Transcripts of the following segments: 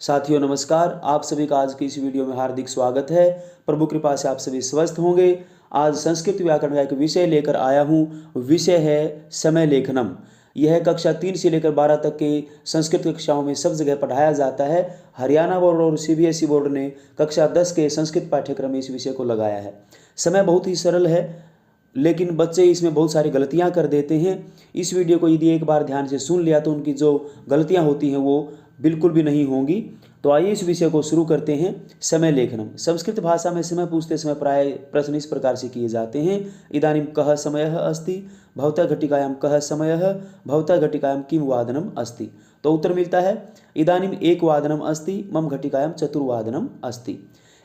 साथियों नमस्कार, आप सभी का आज की इस वीडियो में हार्दिक स्वागत है। प्रभु कृपा से आप सभी स्वस्थ होंगे। आज संस्कृत व्याकरण का एक विषय लेकर आया हूँ। विषय है समय लेखनम। यह कक्षा 3 से लेकर 12 तक के संस्कृत कक्षाओं में सब जगह पढ़ाया जाता है। हरियाणा बोर्ड और सीबीएसई बोर्ड ने कक्षा 10 के संस्कृत पाठ्यक्रम में इस विषय को लगाया है। समय बहुत ही सरल है, लेकिन बच्चे इसमें बहुत सारी गलतियां कर देते हैं। इस वीडियो को यदि एक बार ध्यान से सुन लिया तो उनकी जो गलतियां होती हैं वो बिल्कुल भी नहीं होंगी। तो आइए इस विषय को शुरू करते हैं। समय लेखनम। संस्कृत भाषा में समय पूछते समय प्राय प्रश्न इस प्रकार से किए जाते हैं। इदानीं कः समयः अस्ति, भवतः घटिकायां कः समयः, भवतः घटिकायां किम वादनम अस्ति। तो उत्तर मिलता है इदानीं 1 वादनम अस्ति, मम घटिकायां 4 वादनम अस्ति।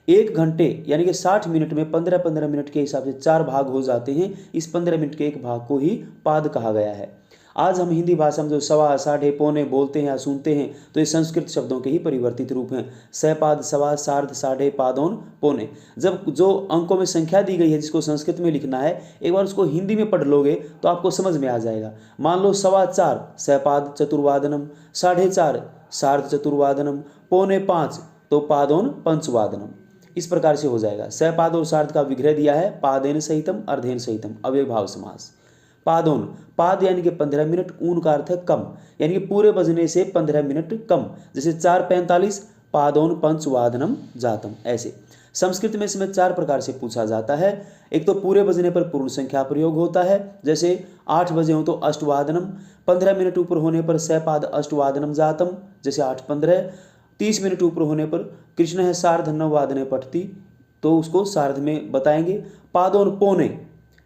1 घंटे यानी कि 60 मिनट में 15-15 मिनट के हिसाब से 4 भाग हो जाते हैं। इस 15 मिनट के एक भाग को ही पाद कहा गया है। आज हम हिंदी भाषा में जो सवा, साढ़े, पौने बोलते हैं या सुनते हैं तो ये संस्कृत शब्दों के ही परिवर्तित रूप हैं। सहपाद, सवा, सार्ध, साढ़े, पादौन, पौने। जब जो अंकों में संख्या दी गई है जिसको संस्कृत में लिखना है, एक बार उसको हिंदी में पढ़ लोगे तो आपको समझ में आ जाएगा। मान लो 4:15 सहपाद चतुर्वादनम, 4:30 सार्ध चतुर्वादनम, पौने 5 तो पादौन पंचवादनम। इस प्रकार से हो जाएगा। सहपाद और सार्ध का विग्रह दिया है पादेन सहितम अर्धेन सहितम, अव्ययभाव समास। पादोन, पाद यानी कि 15 मिनट, ऊन का अर्थ है कम, यानी कि पूरे बजने से 15 मिनट कम। जैसे 4:45 पादोन पंचवादनम जातम। ऐसे संस्कृत में इसमें 4 प्रकार से पूछा जाता है। एक तो पूरे बजने पर पूर्ण संख्या प्रयोग होता है, जैसे 8 बजे हो तो अष्टवादनम। 15 मिनट ऊपर होने पर सहपाद अष्टवादनम जातम, जैसे 8:15। 30 मिनट ऊपर होने पर कृष्ण है सार्ध नववादने पठती, तो उसको सार्ध में बताएंगे। पादोन पौने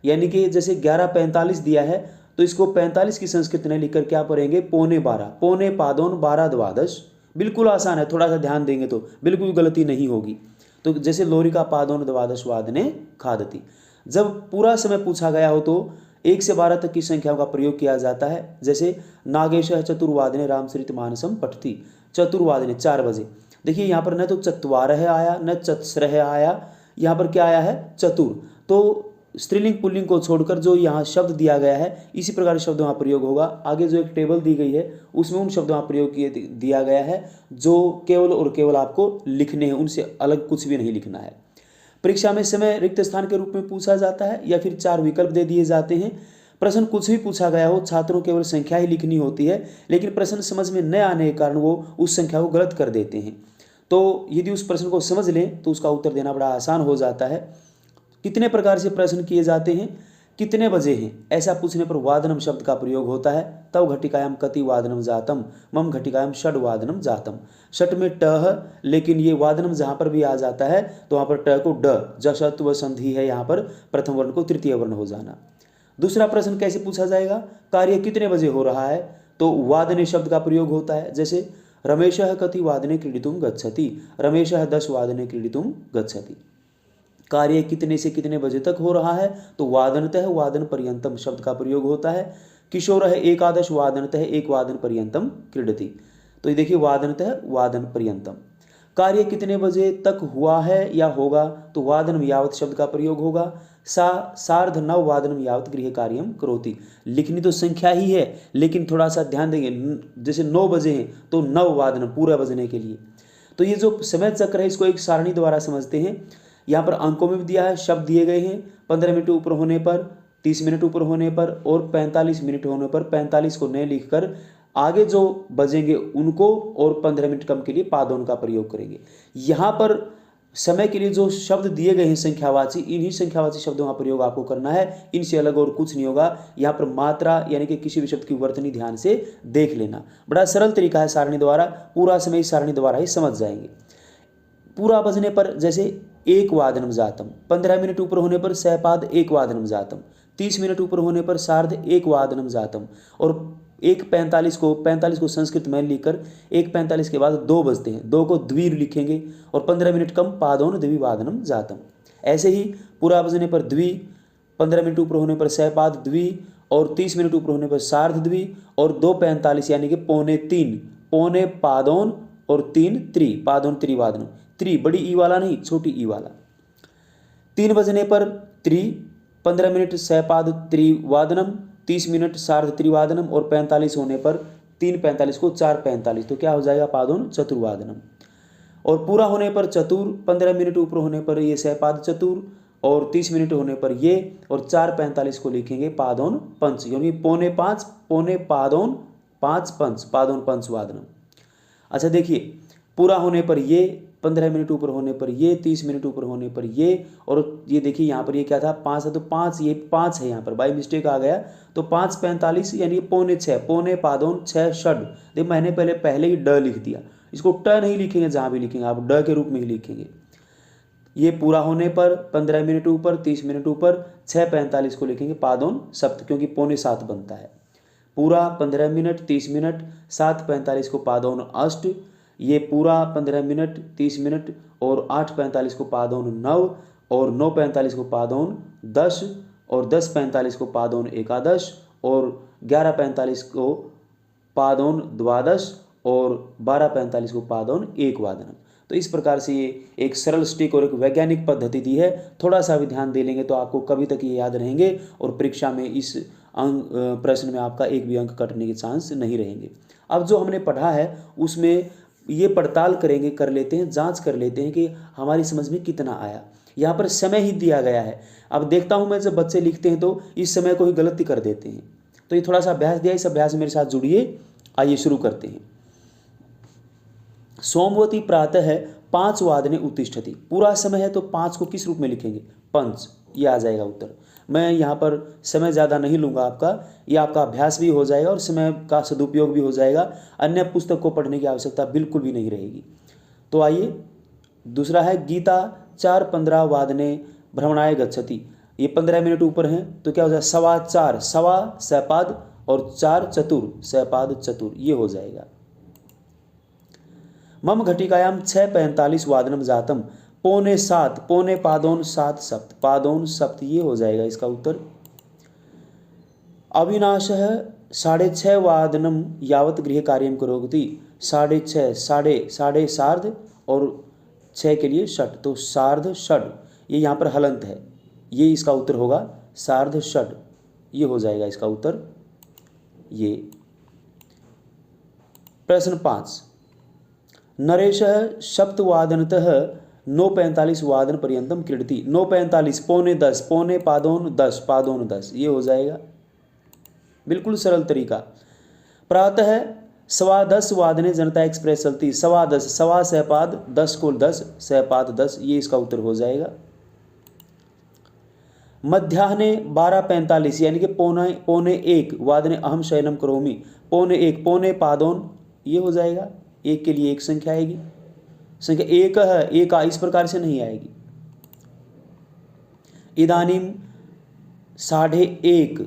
यानी कि जैसे 11:45 दिया है तो इसको 45 की संस्कृत ने लिखकर क्या पढ़ेंगे, पौने 12। पौने पादोन 12 द्वादश। बिल्कुल आसान है, थोड़ा सा ध्यान देंगे तो बिल्कुल गलती नहीं होगी। तो जैसे लोरी का पादोन द्वादश वादने खादती। जब पूरा समय पूछा गया हो तो 1 से 12 तक की संख्याओं का प्रयोग किया जाता है। जैसे नागेश चतुर्वादने रामचरित मानसम पठती। चतुर्वादने 4 बजे। देखिए यहाँ पर न तो चत्वारः आया न चत्स्रः आया, यहाँ पर क्या आया है, चतुर। तो स्त्रीलिंग पुल्लिंग को छोड़कर जो यहाँ शब्द दिया गया है इसी प्रकार शब्द वहाँ प्रयोग होगा। आगे जो एक टेबल दी गई है उसमें उन शब्दों का प्रयोग किए दिया गया है जो केवल और केवल आपको लिखने हैं, उनसे अलग कुछ भी नहीं लिखना है। परीक्षा में समय रिक्त स्थान के रूप में पूछा जाता है या फिर 4 विकल्प दे दिए जाते हैं। प्रश्न कुछ भी पूछा गया हो, छात्रों केवल संख्या ही लिखनी होती है, लेकिन प्रश्न समझ में न आने के कारण वो उस संख्या को गलत कर देते हैं। तो यदि उस प्रश्न को समझ लें तो उसका उत्तर देना बड़ा आसान हो जाता है। कितने प्रकार से प्रश्न किए जाते हैं, कितने बजे हैं, ऐसा पूछने पर वादनम शब्द का प्रयोग होता है। तव घटिकायाम कति वादनम जातम, मम घटिकायाम षड वादनम जातम। षट में ट है, लेकिन ये वादनम जहाँ पर भी आ जाता है तो वहाँ पर ट को ड, जशत्व संधि है, यहाँ पर प्रथम वर्ण को तृतीय वर्ण हो जाना। दूसरा प्रश्न कैसे पूछा जाएगा, कार्य कितने बजे हो रहा है, तो वादने शब्द का प्रयोग होता है। जैसे रमेशः कति वादने क्रीडितुम गच्छति, रमेशः 10 वादने क्रीडितुम गच्छति। कार्य कितने से कितने बजे तक हो रहा है, तो वादनतः वादन पर्यंतम शब्द का प्रयोग होता है। किशोर है 11 वादनतः 1 वादन पर्यंतम क्रीडति। तो ये देखिए वादनतः वादन पर्यंतम। कार्य कितने बजे तक हुआ है या होगा, तो वादनम यावत शब्द का प्रयोग होगा। सार्ध 9 वादनम यावत गृह कार्यम करोति। लिखनी तो संख्या ही है, लेकिन थोड़ा सा ध्यान देंगे। जैसे 9 बजे हैं तो 9 वादनम पूरा बजने के लिए। तो ये जो समय चक्र है इसको एक सारणी द्वारा समझते हैं। यहाँ पर अंकों में भी दिया है, शब्द दिए गए हैं। 15 मिनट ऊपर होने पर, 30 मिनट ऊपर होने पर और 45 मिनट होने पर 45 को नहीं लिखकर आगे जो बजेंगे उनको और 15 मिनट कम के लिए पादोन का प्रयोग करेंगे। यहाँ पर समय के लिए जो शब्द दिए गए हैं संख्यावाची, इन्हीं संख्यावाची शब्दों का प्रयोग आपको करना है, इनसे अलग और कुछ नहीं होगा। यहाँ पर मात्रा यानी कि किसी भी शब्द की वर्तनी ध्यान से देख लेना। बड़ा सरल तरीका है सारणी द्वारा, पूरा समय इस सारणी द्वारा ही समझ जाएंगे। पूरा बजने पर जैसे 1 वादनम जातम, 15 मिनट ऊपर होने पर सहपाद 1 वादनम जातम, 30 मिनट ऊपर होने पर सार्ध 1 वादनम जातम और 1:45 को संस्कृत में लिखकर 1:45 के बाद 2 बजते हैं, 2 को द्वि लिखेंगे और 15 मिनट कम पादोन द्विवादनम जातम। ऐसे ही पूरा बजने पर द्वि, 15 मिनट ऊपर होने पर सहपाद द्वि और 30 मिनट ऊपर होने पर सार्ध द्वि और 2:45 यानी कि पौने 3, पौने पादोन और 3 त्रि, पादोन त्रिवादनम। त्रि बड़ी ई वाला नहीं, छोटी ई वाला। 3 बजने पर त्रि, 15 मिनट सहपाद त्रिवादनम, 30 मिनट सार्ध त्रिवादनम और 45 होने पर 3:45 को 4:45 तो क्या हो जाएगा, पादोन चतुर्वादनम। और पूरा होने पर चतुर, 15 मिनट ऊपर होने पर ये सहपाद चतुर, और 30 मिनट होने पर ये, और 4:45 को लिखेंगे पादोन पंच, क्योंकि पौने पादोन पाँच पंच, पादोन पंच वादनम। अच्छा देखिए, पूरा होने पर ये, 15 मिनट ऊपर होने पर ये, 30 मिनट ऊपर होने पर ये, और ये देखिए यहाँ पर ये क्या था 5 है, तो 5 ये 5 है यहाँ पर बाई मिस्टेक आ गया, तो 5:45 यानी पौने 6, पौने पादोन 6 षड। देखिए मैंने पहले ही ड लिख दिया, इसको ट नहीं लिखेंगे, जहाँ भी लिखेंगे आप ड के रूप में ही लिखेंगे। ये पूरा होने पर 15 मिनट ऊपर, 30 मिनट ऊपर, 6:45 को लिखेंगे पादोन सप्त, क्योंकि पौने 7 बनता है। पूरा 15 मिनट 30 मिनट, 7:45 को पादोन अष्ट, ये पूरा 15 मिनट 30 मिनट और 8:45 को पादोन 9, और 9:45 को पादोन 10, और 10:45 को पादोन एकादश, और 11:45 को पादोन द्वादश, और 12:45 को पादोन एक वादनम। तो इस प्रकार से ये एक सरल स्टिक और एक वैज्ञानिक पद्धति दी है। थोड़ा सा भी ध्यान दे लेंगे तो आपको कभी तक ये याद रहेंगे, और परीक्षा में इस प्रश्न में आपका एक भी अंक कटने के चांस नहीं रहेंगे। अब जो हमने पढ़ा है उसमें ये पड़ताल करेंगे, कर लेते हैं, जांच कर लेते हैं कि हमारी समझ में कितना आया। यहाँ पर समय ही दिया गया है। अब देखता हूँ मैं जब बच्चे लिखते हैं तो इस समय को ही गलती कर देते हैं, तो ये थोड़ा सा अभ्यास दिया, इस अभ्यास में मेरे साथ जुड़िए। आइए शुरू करते हैं। सोमवती प्रातः 5 वादने उत्तिष्ठति, पूरा समय है तो 5 को किस रूप में लिखेंगे? पंच, ये आ जाएगा उत्तर। मैं यहाँ पर समय ज़्यादा नहीं लूँगा आपका, ये आपका अभ्यास भी हो जाएगा और समय का सदुपयोग भी हो जाएगा। अन्य पुस्तक को पढ़ने की आवश्यकता बिल्कुल भी नहीं रहेगी। तो आइए, दूसरा है गीता 4:15 वादने भ्रमणाय गच्छति, ये 15 मिनट ऊपर हैं तो क्या हो जाएगा? 4:15, सवा सहपाद और 4 चतुर, सहपाद चतुर, ये हो जाएगा। मम घटिकायाम 6:45 वादनम जातम, पौने 7, पौने पादोन 7 सप्त, पादोन सप्त, ये हो जाएगा इसका उत्तर। अविनाश 6:30 वादनम यावत गृह कार्यम करोति, 6:30, साढ़े सार्ध और 6 के लिए षट, तो सार्ध षड, ये यहाँ पर हलंत है, ये इसका उत्तर होगा सार्ध षड, ये हो जाएगा इसका उत्तर। ये प्रश्न 5, नरेश सप्तवादनतः 9:45 वादन पर्यंतम क्रीडति, 9:45, पौने 10, पौने पादोन 10, पादोन 10, ये हो जाएगा। बिल्कुल सरल तरीका। प्रातः 10:15 वादने जनता एक्सप्रेस चलती, 10:15, सवा सहपाद 10 को 10, सहपाद 10, ये इसका उत्तर हो जाएगा। मध्याह्ने 12:45 यानी कि पौने 1 वादने अहम शयनम करोमि, पौने 1, पौने पादोन, ये हो जाएगा। एक के लिए एक संख्या आएगी, संख्या एक है, एक इस प्रकार से नहीं आएगी। इदानीम 1:30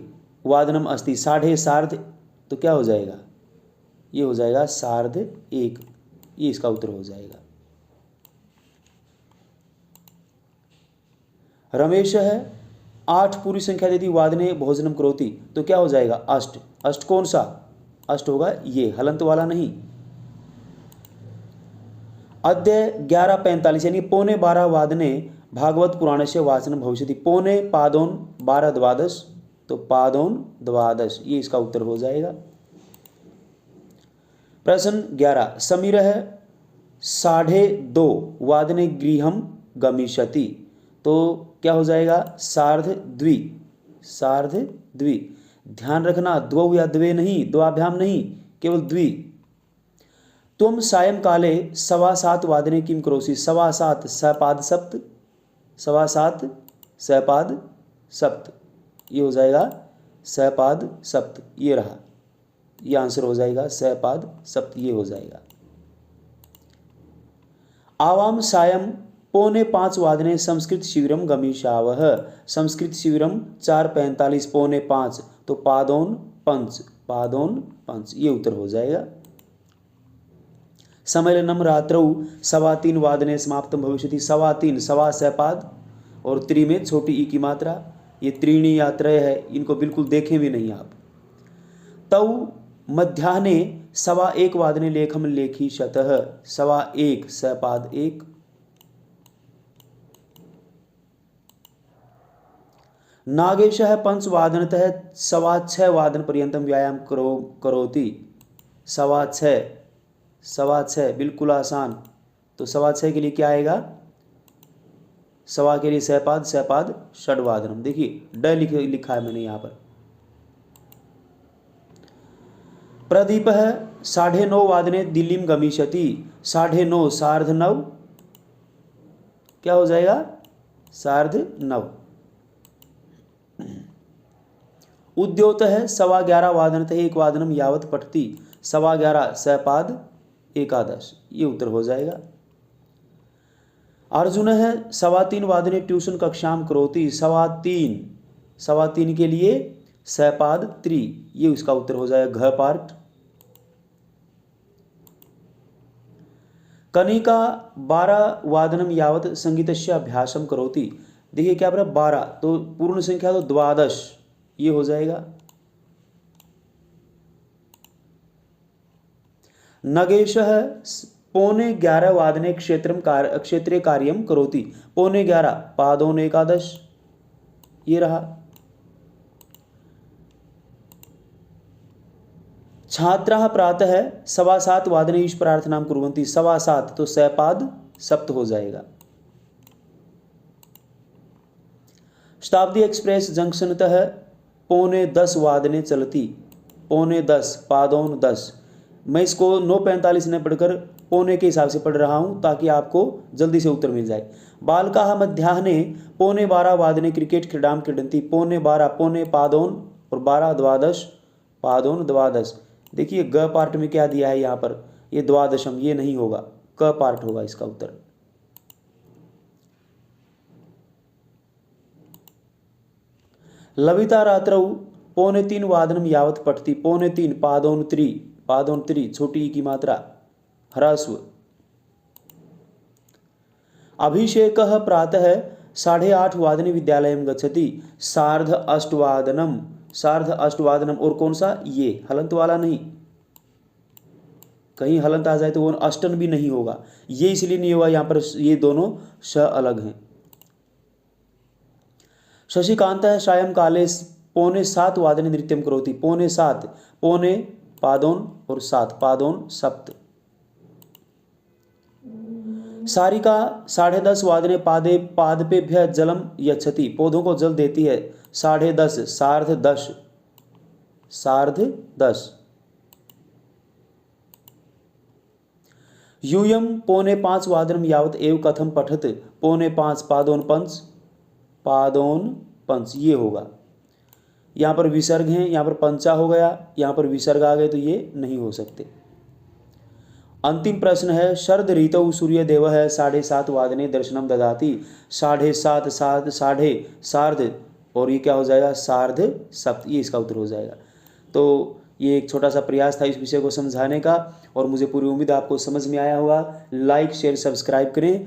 वादनम अस्ति, साढ़े सार्ध, तो क्या हो जाएगा? ये हो जाएगा सार्ध 1, ये इसका उत्तर हो जाएगा। रमेश है 8 पूरी संख्या यदि वादने भोजनम करोति, तो क्या हो जाएगा? अष्ट, अष्ट कौन सा अष्ट होगा? ये हलंत वाला नहीं। अद्य 11:45 यानी पौने 12 वादने भागवत पुराण से वाचन भविष्यति, पौने पादोन 12 द्वादश, तो पादोन द्वादश, ये इसका उत्तर हो जाएगा। प्रश्न 11, समीर 2:30 वादने गृहम गमिष्यति, तो क्या हो जाएगा? सार्ध द्वि, सार्ध द्वि, ध्यान रखना द्वौ या द्वे नहीं, द्वाभ्याम नहीं, केवल द्वि। तुम सायंकाले 7:15 वादने किम करोसि, 7:15 सहपाद सप्त, 7:15 सहपाद सप्त, ये हो जाएगा सहपाद सप्त, ये रहा, ये आंसर हो जाएगा सहपाद सप्त, ये हो जाएगा। आवाम सायं पौने 5 वादने संस्कृत शिविरम गमिष्यावः, संस्कृत शिविरम 4:45 पौने 5, तो पादोन पंच, पादोन पंच, ये उत्तर हो जाएगा। सम्मेलनम रात्रौ 3:15 वादने समाप्तम भविष्यति, 3:15, सवा सहपाद और त्रि में छोटी ई की मात्रा, ये त्रीणी या त्रय है, इनको बिल्कुल देखें भी नहीं आप। तौ मध्याह्ने 1:15 वादने लेखम लेखी शतः, 1:15 सहपाद 1। नागेशः 5 वादनतः 6:15 वादन पर्यंतम व्यायाम करोति, 6:15, बिल्कुल आसान, तो 6:15 के लिए क्या आएगा, सवा के लिए सपाद, सपाद षड्वादनम। देखिए ड लिखा है मैंने यहाँ पर। प्रदीप है 9:30 वादने दिल्लीम गमिष्यति, 9:30 9:30 क्या हो जाएगा, 9:30। उद्योत है 11:15 वादनतः 1 वादनम यावत पठति, 11:15 सपाद एकादश, ये उत्तर हो जाएगा। अर्जुन है 3:15 वादने ट्यूशन कक्षाम करोति, 3:15 के लिए सपाद त्रि, ये उसका उत्तर हो जाएगा घ पार्ट। कनिका 12 वादनम यावत संगीतस्य अभ्यासम करोति। देखिए क्या बोला 12, तो पूर्ण संख्या तो 12, ये हो जाएगा। नगेश है 11:15 वादने क्षेत्रीय कार्यम करोति, 11:15 पादोन एकादश, ये रहा। छात्राः प्रातः 7:15 वादने ईश प्रार्थनाम कुर्वन्ति, 7:15 तो सपाद सप्त हो जाएगा। शताब्दी एक्सप्रेस जंक्शनतः 9:45 वादने चलती, 9:45 पादोन 10। मैं इसको 9:45 ने पढ़कर पौने के हिसाब से पढ़ रहा हूं ताकि आपको जल्दी से उत्तर मिल जाए। बालकाः मध्याह्ने 11:15 वादने क्रिकेट क्रीडाम क्रीडन्ति, 11:15 पौने पादोन और 12 द्वादश पादोन द्वादश। देखिए ग पार्ट में क्या दिया है यहाँ पर, ये द्वादशम, ये नहीं होगा, क पार्ट होगा इसका उत्तर। लविता रात्रौ 2:45 वादनम यावत पठति, 2:45 पादोन त्रि, छोटी ई की मात्रा ह्रस्व। अभिषेकः प्रातः 8:30 वादने विद्यालयं गच्छति, 8:30 वादनम और कौन सा, ये हलंत वाला नहीं, कहीं हलंत आ जाए तो वो अष्टन भी नहीं होगा, ये इसलिए नहीं होगा यहाँ पर, ये दोनों श अलग हैं। शशिकांतः सायंकाले 6:45 वादने नृत्यं करोति, 6:45 पौने पादोन और 7 पादोन सप्त। सारिका 10:30 वादने पादपेभ्यः जलम यच्छति, पौधों को जल देती है, 10:30 10:30। यूयम 4:45 वादनम यावत एव कथम पठत, 4:45 पादोन पंच, ये होगा। यहाँ पर विसर्ग हैं, यहाँ पर पंचा हो गया, यहाँ पर विसर्ग आ गए तो ये नहीं हो सकते। अंतिम प्रश्न है शरद ऋतौ सूर्य देव है 7:30 वादने दर्शनम ददाति, 7:30 सार्ध और ये क्या हो जाएगा, सार्ध सप्त, ये इसका उत्तर हो जाएगा। तो ये एक छोटा सा प्रयास था इस विषय को समझाने का और मुझे पूरी उम्मीद आपको समझ में आया होगा। लाइक शेयर सब्सक्राइब करें